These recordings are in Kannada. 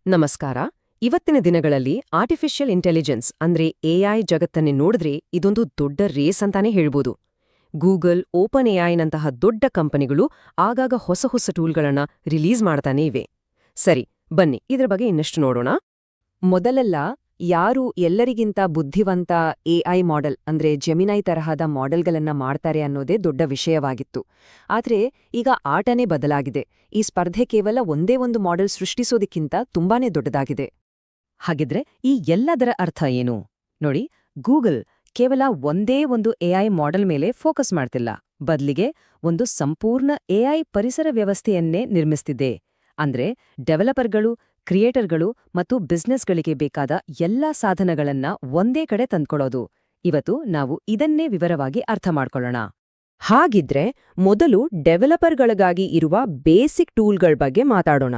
ನಮಸ್ಕಾರ. ಇವತ್ತಿನ ದಿನಗಳಲ್ಲಿ ಆರ್ಟಿಫಿಷಿಯಲ್ ಇಂಟೆಲಿಜೆನ್ಸ್ ಅಂದ್ರೆ ಎಐ ಜಗತ್ತನ್ನೇ ನೋಡಿದ್ರೆ ಇದೊಂದು ದೊಡ್ಡ ರೇಸ್ ಅಂತಾನೆ ಹೇಳ್ಬೋದು. ಗೂಗಲ್, ಓಪನ್ ಎಐನಂತಹ ದೊಡ್ಡ ಕಂಪನಿಗಳು ಆಗಾಗ ಹೊಸ ಹೊಸ ಟೂಲ್ಗಳನ್ನ ರಿಲೀಸ್ ಮಾಡ್ತಾನೇ ಇವೆ. ಸರಿ, ಬನ್ನಿ ಇದ್ರ ಬಗ್ಗೆ ಇನ್ನಷ್ಟು ನೋಡೋಣ. ಮೊದಲೆಲ್ಲ ಯಾರು ಎಲ್ಲರಿಗಿಂತ ಬುದ್ಧಿವಂತ ಎಐ ಮಾಡೆಲ್ ಅಂದ್ರೆ ಜೆಮಿನೈ ತರಹದ ಮಾಡೆಲ್ಗಳನ್ನ ಮಾಡ್ತಾರೆ ಅನ್ನೋದೇ ದೊಡ್ಡ ವಿಷಯವಾಗಿತ್ತು. ಆದ್ರೆ ಈಗ ಆಟನೇ ಬದಲಾಗಿದೆ. ಈ ಸ್ಪರ್ಧೆ ಕೇವಲ ಒಂದೇ ಒಂದು ಮಾಡೆಲ್ ಸೃಷ್ಟಿಸೋದಕ್ಕಿಂತ ತುಂಬಾನೇ ದೊಡ್ಡದಾಗಿದೆ. ಹಾಗಿದ್ರೆ ಈ ಎಲ್ಲದರ ಅರ್ಥ ಏನು? ನೋಡಿ, ಗೂಗಲ್ ಕೇವಲ ಒಂದೇ ಒಂದು ಎಐ ಮಾಡೆಲ್ ಮೇಲೆ ಫೋಕಸ್ ಮಾಡ್ತಿಲ್ಲ, ಬದ್ಲಿಗೆ ಒಂದು ಸಂಪೂರ್ಣ ಎಐ ಪರಿಸರ ವ್ಯವಸ್ಥೆಯನ್ನೇ ನಿರ್ಮಿಸ್ತಿದೆ. ಅಂದ್ರೆ ಡೆವಲಪರ್ಗಳು, ಕ್ರಿಯೇಟರ್ಗಳು ಮತ್ತು ಬಿಸ್ನೆಸ್ಗಳಿಗೆ ಬೇಕಾದ ಎಲ್ಲಾ ಸಾಧನಗಳನ್ನ ಒಂದೇ ಕಡೆ ತಂದ್ಕೊಡೋದು. ಇವತ್ತು ನಾವು ಇದನ್ನೇ ವಿವರವಾಗಿ ಅರ್ಥ ಮಾಡ್ಕೊಳ್ಳೋಣ. ಹಾಗಿದ್ರೆ ಮೊದಲು ಡೆವಲಪರ್ಗಳಿಗಾಗಿ ಇರುವ ಬೇಸಿಕ್ ಟೂಲ್ಗಳ ಬಗ್ಗೆ ಮಾತಾಡೋಣ.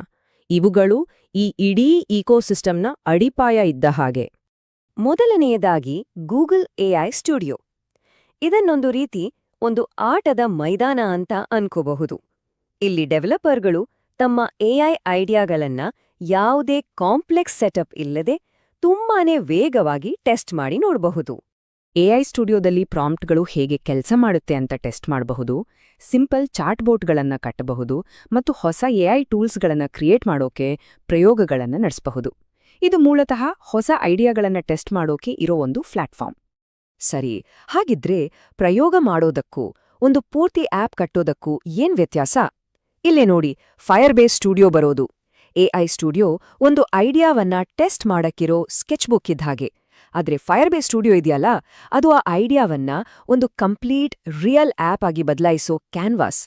ಇವುಗಳು ಈ ಇಡೀ ಇಕೋಸಿಸ್ಟಮ್ನ ಅಡಿಪಾಯ ಇದ್ದ ಹಾಗೆ. ಮೊದಲನೆಯದಾಗಿ ಗೂಗಲ್ ಎಐ ಸ್ಟುಡಿಯೋ. ಇದನ್ನೊಂದು ರೀತಿ ಒಂದು ಆಟದ ಮೈದಾನ ಅಂತ ಅನ್ಕೋಬಹುದು. ಇಲ್ಲಿ ಡೆವಲಪರ್ಗಳು ತಮ್ಮ ಎಐ ಐಡಿಯಾಗಳನ್ನ ಯಾವುದೇ ಕಾಂಪ್ಲೆಕ್ಸ್ ಸೆಟಪ್ ಇಲ್ಲದೆ ತುಂಬಾನೇ ವೇಗವಾಗಿ ಟೆಸ್ಟ್ ಮಾಡಿ ನೋಡಬಹುದು. ಎಐ ಸ್ಟುಡಿಯೋದಲ್ಲಿ ಪ್ರಾಂಪ್ಟ್ಗಳು ಹೇಗೆ ಕೆಲಸ ಮಾಡುತ್ತೆ ಅಂತ ಟೆಸ್ಟ್ ಮಾಡಬಹುದು, ಸಿಂಪಲ್ ಚಾಟ್ಬೋಟ್ಗಳನ್ನ ಕಟ್ಟಬಹುದು ಮತ್ತು ಹೊಸ ಎಐ ಟೂಲ್ಸ್ಗಳನ್ನ ಕ್ರಿಯೇಟ್ ಮಾಡೋಕೆ ಪ್ರಯೋಗಗಳನ್ನ ನಡೆಸಬಹುದು. ಇದು ಮೂಲತಃ ಹೊಸ ಐಡಿಯಾಗಳನ್ನ ಟೆಸ್ಟ್ ಮಾಡೋಕೆ ಇರೋ ಒಂದು ಪ್ಲಾಟ್ಫಾರ್ಮ್. ಸರಿ, ಹಾಗಿದ್ರೆ ಪ್ರಯೋಗ ಮಾಡೋದಕ್ಕೂ ಒಂದು ಪೂರ್ತಿ ಆಪ್ ಕಟ್ಟೋದಕ್ಕೂ ಏನ್ ವ್ಯತ್ಯಾಸ? ಇಲ್ಲೇ ನೋಡಿ, ಫೈರ್ಬೇಸ್ ಸ್ಟುಡಿಯೋ ಬರೋದು. ಎಐ ಸ್ಟುಡಿಯೋ ಒಂದು ಐಡಿಯಾವನ್ನ ಟೆಸ್ಟ್ ಮಾಡಕ್ಕಿರೋ ಸ್ಕೆಚ್ ಬುಕ್ ಇದ್ದ ಹಾಗೆ. ಆದ್ರೆ ಫೈರ್ಬೇಸ್ ಸ್ಟುಡಿಯೋ ಇದೆಯಲ್ಲ, ಅದು ಆ ಐಡಿಯಾವನ್ನ ಒಂದು ಕಂಪ್ಲೀಟ್ ರಿಯಲ್ ಆಪ್ ಆಗಿ ಬದಲಾಯಿಸೋ ಕ್ಯಾನ್ವಾಸ್.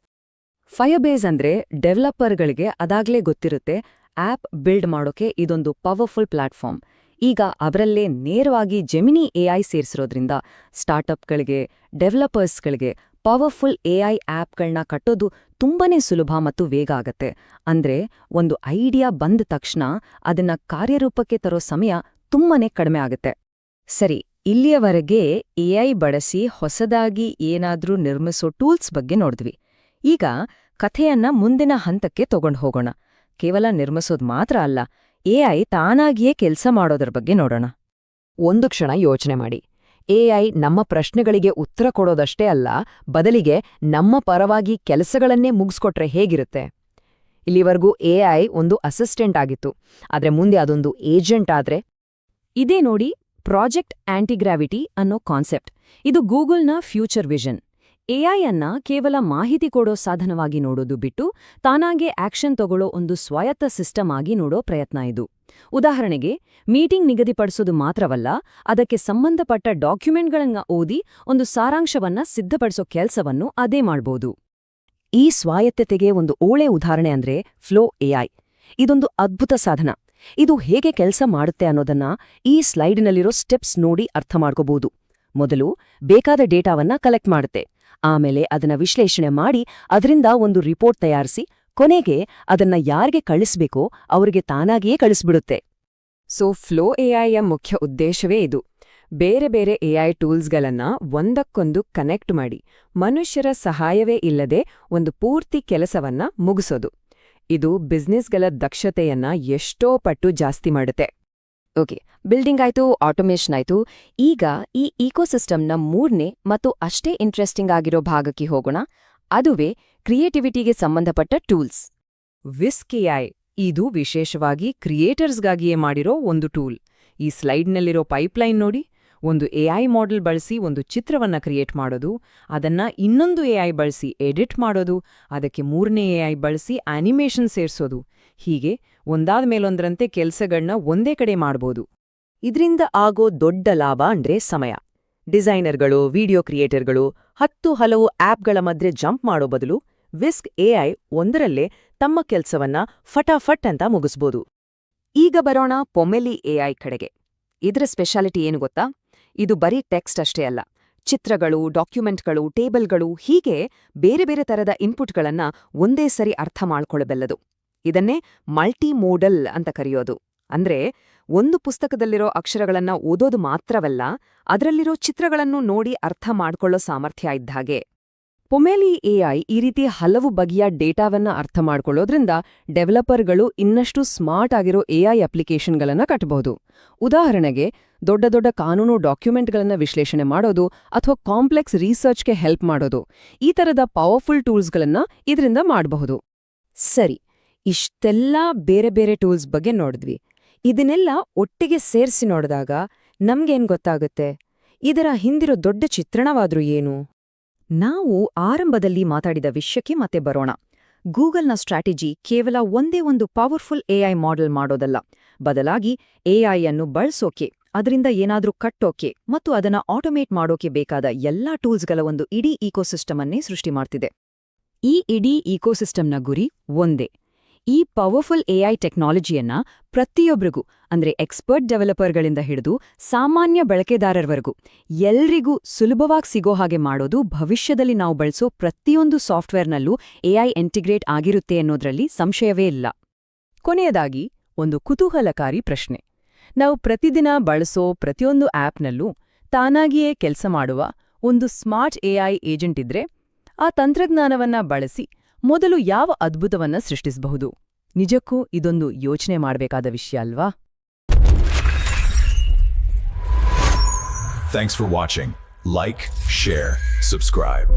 ಫೈರ್ಬೇಸ್ ಅಂದ್ರೆ ಡೆವಲಪರ್ಗಳಿಗೆ ಅದಾಗ್ಲೇ ಗೊತ್ತಿರುತ್ತೆ, ಆಪ್ ಬಿಲ್ಡ್ ಮಾಡೋಕೆ ಇದೊಂದು ಪವರ್ಫುಲ್ ಪ್ಲಾಟ್ಫಾರ್ಮ್. ಈಗ ಅವರಲ್ಲೇ ನೇರವಾಗಿ ಜೆಮಿನಿ ಎಐ ಸೇರಿಸಿರೋದ್ರಿಂದ ಸ್ಟಾರ್ಟ್ಅಪ್ಗಳಿಗೆ, ಡೆವಲಪರ್ಸ್ಗಳಿಗೆ ಪವರ್ಫುಲ್ ಎಐ ಆಪ್ಗಳನ್ನ ಕಟ್ಟೋದು ತುಂಬಾನೇ ಸುಲಭ ಮತ್ತು ವೇಗ ಆಗತ್ತೆ. ಅಂದ್ರೆ ಒಂದು ಐಡಿಯಾ ಬಂದ ತಕ್ಷಣ ಅದನ್ನ ಕಾರ್ಯರೂಪಕ್ಕೆ ತರೋ ಸಮಯ ತುಂಬಾನೇ ಕಡಿಮೆ ಆಗುತ್ತೆ. ಸರಿ, ಇಲ್ಲಿಯವರೆಗೆ ಎಐ ಬಳಸಿ ಹೊಸದಾಗಿ ಏನಾದ್ರೂ ನಿರ್ಮಿಸೋ ಟೂಲ್ಸ್ ಬಗ್ಗೆ ನೋಡಿದ್ವಿ. ಈಗ ಕಥೆಯನ್ನ ಮುಂದಿನ ಹಂತಕ್ಕೆ ತಗೊಂಡು ಹೋಗೋಣ. ಕೇವಲ ನಿರ್ಮಿಸೋದು ಮಾತ್ರ ಅಲ್ಲ, ಎಐ ತಾನಾಗಿಯೇ ಕೆಲಸ ಮಾಡೋದ್ರ ಬಗ್ಗೆ ನೋಡೋಣ. ಒಂದು ಕ್ಷಣ ಯೋಚನೆ ಮಾಡಿ. ಎಐ ನಮ್ಮ ಪ್ರಶ್ನೆಗಳಿಗೆ ಉತ್ತರ ಕೊಡೋದಷ್ಟೇ ಅಲ್ಲ, ಬದಲಿಗೆ ನಮ್ಮ ಪರವಾಗಿ ಕೆಲಸಗಳನ್ನೇ ಮುಗಿಸ್ಕೊಟ್ರೆ ಹೇಗಿರುತ್ತೆ? ಇಲ್ಲಿವರೆಗೂ ಎಐ ಒಂದು ಅಸಿಸ್ಟೆಂಟ್ ಆಗಿತ್ತು, ಆದ್ರೆ ಮುಂದೆ ಅದೊಂದು ಏಜೆಂಟ್ ಆದ್ರೆ? ಇದೇ ನೋಡಿ ಪ್ರಾಜೆಕ್ಟ್ ಆಂಟಿಗ್ರಾವಿಟಿ ಅನ್ನೋ ಕಾನ್ಸೆಪ್ಟ್. ಇದು ಗೂಗಲ್ನ ಫ್ಯೂಚರ್ ವಿಷನ್. ಎಐ ಅನ್ನ ಕೇವಲ ಮಾಹಿತಿ ಕೊಡೋ ಸಾಧನವಾಗಿ ನೋಡೋದು ಬಿಟ್ಟು ತಾನಾಗೆ ಆಕ್ಷನ್ ತಗೊಳ್ಳೋ ಒಂದು ಸ್ವಾಯತ್ತ ಸಿಸ್ಟಮ್ ಆಗಿ ನೋಡೋ ಪ್ರಯತ್ನ ಇದು. ಉದಾಹರಣೆಗೆ, ಮೀಟಿಂಗ್ ನಿಗದಿಪಡಿಸೋದು ಮಾತ್ರವಲ್ಲ, ಅದಕ್ಕೆ ಸಂಬಂಧಪಟ್ಟ ಡಾಕ್ಯುಮೆಂಟ್ಗಳನ್ನ ಓದಿ ಒಂದು ಸಾರಾಂಶವನ್ನ ಸಿದ್ಧಪಡಿಸೋ ಕೆಲಸವನ್ನು ಅದೇ ಮಾಡ್ಬೋದು. ಈ ಸ್ವಾಯತ್ತತೆಗೆ ಒಂದು ಒಳ್ಳೆ ಉದಾಹರಣೆ ಅಂದ್ರೆ ಫ್ಲೋ ಎಐ. ಇದೊಂದು ಅದ್ಭುತ ಸಾಧನ. ಇದು ಹೇಗೆ ಕೆಲಸ ಮಾಡುತ್ತೆ ಅನ್ನೋದನ್ನ ಈ ಸ್ಲೈಡ್ನಲ್ಲಿರೋ ಸ್ಟೆಪ್ಸ್ ನೋಡಿ ಅರ್ಥ ಮಾಡ್ಕೋಬಹುದು. ಮೊದಲು ಬೇಕಾದ ಡೇಟಾವನ್ನ ಕಲೆಕ್ಟ್ ಮಾಡುತ್ತೆ, ಆಮೇಲೆ ಅದನ್ನ ವಿಶ್ಲೇಷಣೆ ಮಾಡಿ ಅದರಿಂದ ಒಂದು ರಿಪೋರ್ಟ್ ತಯಾರಿಸಿ ಕೊನೆಗೆ ಅದನ್ನ ಯಾರಿಗೆ ಕಳಿಸ್ಬೇಕೋ ಅವ್ರಿಗೆ ತಾನಾಗಿಯೇ ಕಳಿಸ್ಬಿಡುತ್ತೆ. ಸೊ ಫ್ಲೋ ಎಐಯ ಮುಖ್ಯ ಉದ್ದೇಶವೇ ಇದು. ಬೇರೆ ಬೇರೆ ಎಐ ಟೂಲ್ಸ್ಗಳನ್ನ ಒಂದಕ್ಕೊಂದು ಕನೆಕ್ಟ್ ಮಾಡಿ ಮನುಷ್ಯರ ಸಹಾಯವೇ ಇಲ್ಲದೆ ಒಂದು ಪೂರ್ತಿ ಕೆಲಸವನ್ನ ಮುಗಿಸೋದು. ಇದು ಬಿಸ್ನೆಸ್ಗಳ ದಕ್ಷತೆಯನ್ನ ಎಷ್ಟೋ ಪಟ್ಟು ಜಾಸ್ತಿ ಮಾಡುತ್ತೆ. ಓಕೆ, ಬಿಲ್ಡಿಂಗ್ ಆಯ್ತು, ಆಟೋಮೇಷನ್ ಆಯ್ತು. ಈಗ ಈ ಇಕೋಸಿಸ್ಟಮ್ನ ಮೂರನೇ ಮತ್ತು ಅಷ್ಟೇ ಇಂಟ್ರೆಸ್ಟಿಂಗ್ ಆಗಿರೋ ಭಾಗಕ್ಕೆ ಹೋಗೋಣ. ಅದುವೇ ಕ್ರಿಯೇಟಿವಿಟಿಗೆ ಸಂಬಂಧಪಟ್ಟ ಟೂಲ್ಸ್. ವಿಸ್ಕ್ ಎಐ ಇದು ವಿಶೇಷವಾಗಿ ಕ್ರಿಯೇಟರ್ಸ್ಗಾಗಿಯೇ ಮಾಡಿರೋ ಒಂದು ಟೂಲ್. ಈ ಸ್ಲೈಡ್ನಲ್ಲಿರೋ ಪೈಪ್ಲೈನ್ ನೋಡಿ. ಒಂದು ಎಐ ಮಾಡೆಲ್ ಬಳಸಿ ಒಂದು ಚಿತ್ರವನ್ನ ಕ್ರಿಯೇಟ್ ಮಾಡೋದು, ಅದನ್ನ ಇನ್ನೊಂದು ಎಐ ಬಳಸಿ ಎಡಿಟ್ ಮಾಡೋದು, ಅದಕ್ಕೆ ಮೂರನೇ ಎಐ ಬಳಸಿ ಆನಿಮೇಷನ್ ಸೇರ್ಸೋದು. ಹೀಗೆ ಒಂದಾದ ಮೇಲೊಂದರಂತೆ ಕೆಲ್ಸಗಳನ್ನ ಒಂದೇ ಕಡೆ ಮಾಡ್ಬೋದು. ಇದ್ರಿಂದ ಆಗೋ ದೊಡ್ಡ ಲಾಭ ಅಂದ್ರೆ ಸಮಯ. ಡಿಸೈನರ್ಗಳು, ವಿಡಿಯೋ ಕ್ರಿಯೇಟರ್ಗಳು 10 ಹಲವು ಆಪ್ಗಳ ಮಧ್ಯೆ ಜಂಪ್ ಮಾಡೋ ಬದಲು ವಿಸ್ಕ್ ಎಐ ಒಂದರಲ್ಲೇ ತಮ್ಮ ಕೆಲ್ಸವನ್ನ ಫಟಾಫಟ್ ಅಂತ ಮುಗಿಸ್ಬೋದು. ಈಗ ಬರೋಣ ಪೊಮೆಲಿ ಎಐ ಕಡೆಗೆ. ಇದರ ಸ್ಪೆಷಾಲಿಟಿ ಏನು ಗೊತ್ತಾ? ಇದು ಬರೀ ಟೆಕ್ಸ್ಟ್ ಅಷ್ಟೇ ಅಲ್ಲ, ಚಿತ್ರಗಳು, ಡಾಕ್ಯುಮೆಂಟ್ಗಳು, ಟೇಬಲ್ಗಳು ಹೀಗೆ ಬೇರೆ ಬೇರೆ ತರದ ಇನ್ಪುಟ್ಗಳನ್ನ ಒಂದೇ ಸರಿ ಅರ್ಥ ಮಾಡ್ಕೊಳ್ಳಬಲ್ಲದು. ಇದನ್ನೇ ಮಲ್ಟಿಮೋಡಲ್ ಅಂತ ಕರೆಯೋದು. ಅಂದ್ರೆ ಒಂದು ಪುಸ್ತಕದಲ್ಲಿರೋ ಅಕ್ಷರಗಳನ್ನ ಓದೋದು ಮಾತ್ರವಲ್ಲ, ಅದರಲ್ಲಿರೋ ಚಿತ್ರಗಳನ್ನು ನೋಡಿ ಅರ್ಥ ಮಾಡ್ಕೊಳ್ಳೋ ಸಾಮರ್ಥ್ಯ ಇದ್ದಾಗೆ. ಪೊಮೆಲಿ ಎಐ ಈ ರೀತಿ ಹಲವು ಬಗೆಯ ಡೇಟಾವನ್ನ ಅರ್ಥ ಮಾಡ್ಕೊಳ್ಳೋದ್ರಿಂದ ಡೆವಲಪರ್ಗಳು ಇನ್ನಷ್ಟು ಸ್ಮಾರ್ಟ್ ಆಗಿರೋ ಎಐ ಅಪ್ಲಿಕೇಶನ್ಗಳನ್ನ ಕಟ್ಟಬಹುದು. ಉದಾಹರಣೆಗೆ ದೊಡ್ಡ ದೊಡ್ಡ ಕಾನೂನು ಡಾಕ್ಯುಮೆಂಟ್ಗಳನ್ನ ವಿಶ್ಲೇಷಣೆ ಮಾಡೋದು ಅಥವಾ ಕಾಂಪ್ಲೆಕ್ಸ್ ರಿಸರ್ಚ್ಗೆ ಹೆಲ್ಪ್ ಮಾಡೋದು, ಈ ತರದ ಪವರ್ಫುಲ್ ಟೂಲ್ಸ್ಗಳನ್ನ ಇದರಿಂದ ಮಾಡಬಹುದು. ಸರಿ, ಇಷ್ಟೆಲ್ಲ ಬೇರೆ ಬೇರೆ ಟೂಲ್ಸ್ ಬಗ್ಗೆ ನೋಡಿದ್ವಿ. ಇದನ್ನೆಲ್ಲ ಒಟ್ಟಿಗೆ ಸೇರಿಸಿ ನೋಡಿದಾಗ ನಮ್ಗೇನ್ ಗೊತ್ತಾಗುತ್ತೆ? ಇದರ ಹಿಂದಿರೋ ದೊಡ್ಡ ಚಿತ್ರಣವಾದ್ರೂ ಏನು? ನಾವು ಆರಂಭದಲ್ಲಿ ಮಾತಾಡಿದ ವಿಷಯಕ್ಕೆ ಮತ್ತೆ ಬರೋಣ. ಗೂಗಲ್ನ ಸ್ಟ್ರಾಟಜಿ ಕೇವಲ ಒಂದೇ ಒಂದು ಪವರ್ಫುಲ್ ಎಐ ಮಾಡೆಲ್ ಮಾಡೋದಲ್ಲ, ಬದಲಾಗಿ ಎಐ ಅನ್ನು ಬಳಸೋಕೆ, ಅದರಿಂದ ಏನಾದ್ರೂ ಕಟ್ಟೋಕೆ ಮತ್ತು ಅದನ್ನ ಆಟೋಮೇಟ್ ಮಾಡೋಕೆ ಬೇಕಾದ ಎಲ್ಲಾ ಟೂಲ್ಸ್ಗಳ ಒಂದು ಇಡೀ ಇಕೋಸಿಸ್ಟಮ್ ಅನ್ನೇ ಸೃಷ್ಟಿ ಮಾಡ್ತಿದೆ. ಈ ಇಡೀ ಇಕೋಸಿಸ್ಟಮ್ನ ಗುರಿ ಒಂದೇ: ಈ ಪವರ್ಫುಲ್ ಎಐ ಟೆಕ್ನಾಲಜಿಯನ್ನ ಪ್ರತಿಯೊಬ್ಬರಿಗೂ, ಅಂದ್ರೆ ಎಕ್ಸ್ಪರ್ಟ್ ಡೆವಲಪರ್ಗಳಿಂದ ಹಿಡಿದು ಸಾಮಾನ್ಯ ಬಳಕೆದಾರರವರೆಗೂ ಎಲ್ರಿಗೂ ಸುಲಭವಾಗಿ ಸಿಗೋ ಹಾಗೆ ಮಾಡೋದು. ಭವಿಷ್ಯದಲ್ಲಿ ನಾವು ಬಳಸೋ ಪ್ರತಿಯೊಂದು ಸಾಫ್ಟ್ವೇರ್ನಲ್ಲೂ ಎಐ ಇಂಟಿಗ್ರೇಟ್ ಆಗಿರುತ್ತೆ ಅನ್ನೋದ್ರಲ್ಲಿ ಸಂಶಯವೇ ಇಲ್ಲ. ಕೊನೆಯದಾಗಿ ಒಂದು ಕುತೂಹಲಕಾರಿ ಪ್ರಶ್ನೆ. ನಾವು ಪ್ರತಿದಿನ ಬಳಸೋ ಪ್ರತಿಯೊಂದು ಆಪ್ನಲ್ಲೂ ತಾನಾಗಿಯೇ ಕೆಲಸ ಮಾಡುವ ಒಂದು ಸ್ಮಾರ್ಟ್ ಎಐ ಏಜೆಂಟ್ ಇದ್ರೆ, ಆ ತಂತ್ರಜ್ಞಾನವನ್ನ ಬಳಸಿ ಮೊದಲು ಯಾವ ಅದ್ಭುತವನ್ನ ಸೃಷ್ಟಿಸಬಹುದು? ನಿಜಕ್ಕೂ ಇದೊಂದು ಯೋಚನೆ ಮಾಡಬೇಕಾದ ವಿಷಯ ಅಲ್ವಾ? Thanks for watching. Like, share, subscribe.